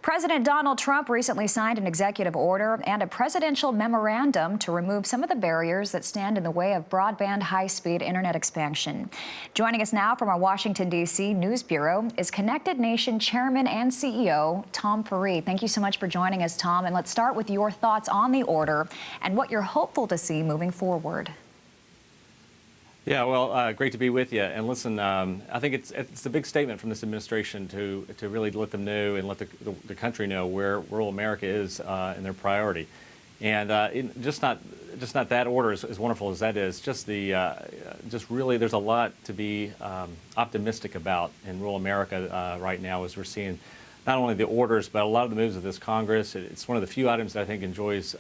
President Donald Trump recently signed an executive order and a presidential memorandum to remove some of the barriers that stand in the way of broadband high-speed internet expansion. Joining us now from our Washington, D.C. News Bureau is Connected Nation Chairman and CEO Tom Ferree. Thank you so much for joining us, Tom. And let's start with your thoughts on the order and what you're hopeful to see moving forward. Yeah, well, great to be with you. And listen, I think it's a big statement from this administration to really let them know and let the country know where rural America is in their priority. And just not that order, as wonderful as that is, just really there's a lot to be optimistic about in rural America right now, as we're seeing not only the orders but a lot of the moves of this Congress. It's one of the few items that I think enjoys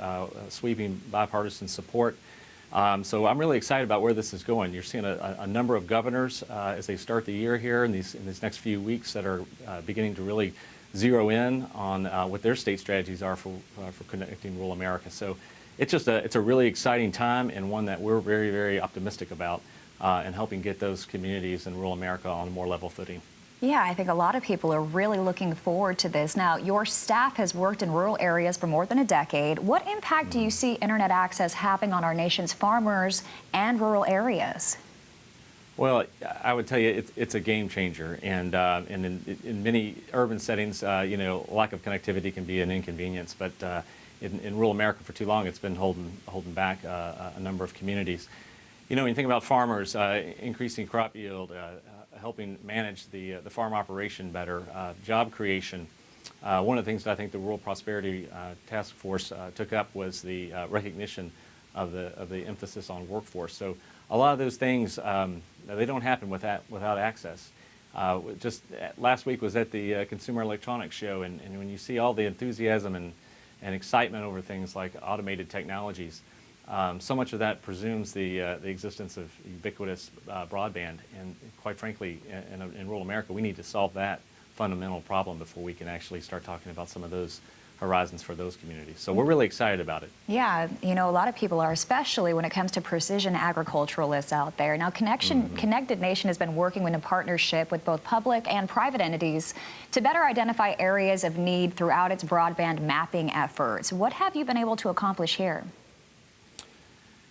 sweeping bipartisan support. So I'm really excited about where this is going. You're seeing a number of governors as they start the year here in these next few weeks that are beginning to really zero in on what their state strategies are for connecting rural America. So it's a really exciting time, and one that we're very, very optimistic about and helping get those communities in rural America on a more level footing. Yeah, I think a lot of people are really looking forward to this. Now, your staff has worked in rural areas for more than a decade. What impact do you see internet access having on our nation's farmers and rural areas? Well, I would tell you it's a game changer, and in many urban settings, lack of connectivity can be an inconvenience. But in rural America, for too long, it's been holding back a number of communities. You know, when you think about farmers, increasing crop yield, helping manage the farm operation better, job creation. One of the things that I think the Rural Prosperity Task Force took up was the recognition of the emphasis on workforce. So a lot of those things, they don't happen without access. Just last week was at the Consumer Electronics Show, and when you see all the enthusiasm and excitement over things like automated technologies, so much of that presumes the existence of ubiquitous broadband, and quite frankly, in rural America, we need to solve that fundamental problem before we can actually start talking about some of those horizons for those communities. So we're really excited about it. Yeah, you know, a lot of people are, especially when it comes to precision agriculturalists out there. Now, Connected Nation has been working in a partnership with both public and private entities to better identify areas of need throughout its broadband mapping efforts. What have you been able to accomplish here?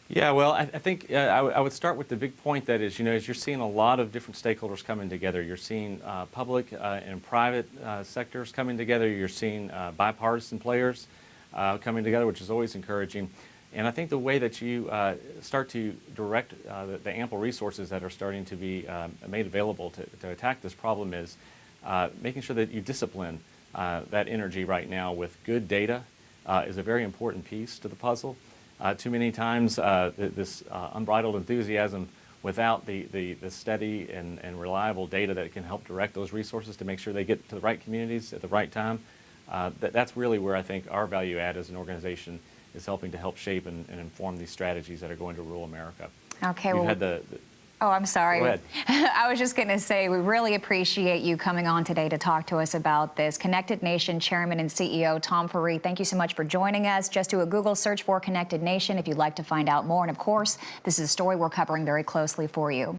Yeah, well, I think I would start with the big point that is, as you're seeing a lot of different stakeholders coming together, you're seeing public and private sectors coming together, you're seeing bipartisan players coming together, which is always encouraging. And I think the way that you start to direct the ample resources that are starting to be made available to attack this problem is making sure that you discipline that energy right now with good data is a very important piece to the puzzle. Too many times, this unbridled enthusiasm without the steady and reliable data that can help direct those resources to make sure they get to the right communities at the right time, that's really where I think our value add as an organization is helping to help shape and inform these strategies that are going to rural America. Okay, We've had Oh, I'm sorry. Go ahead. I was just going to say, we really appreciate you coming on today to talk to us about this. Connected Nation Chairman and CEO Tom Ferree, thank you so much for joining us. Just do a Google search for Connected Nation if you'd like to find out more. And of course, this is a story we're covering very closely for you.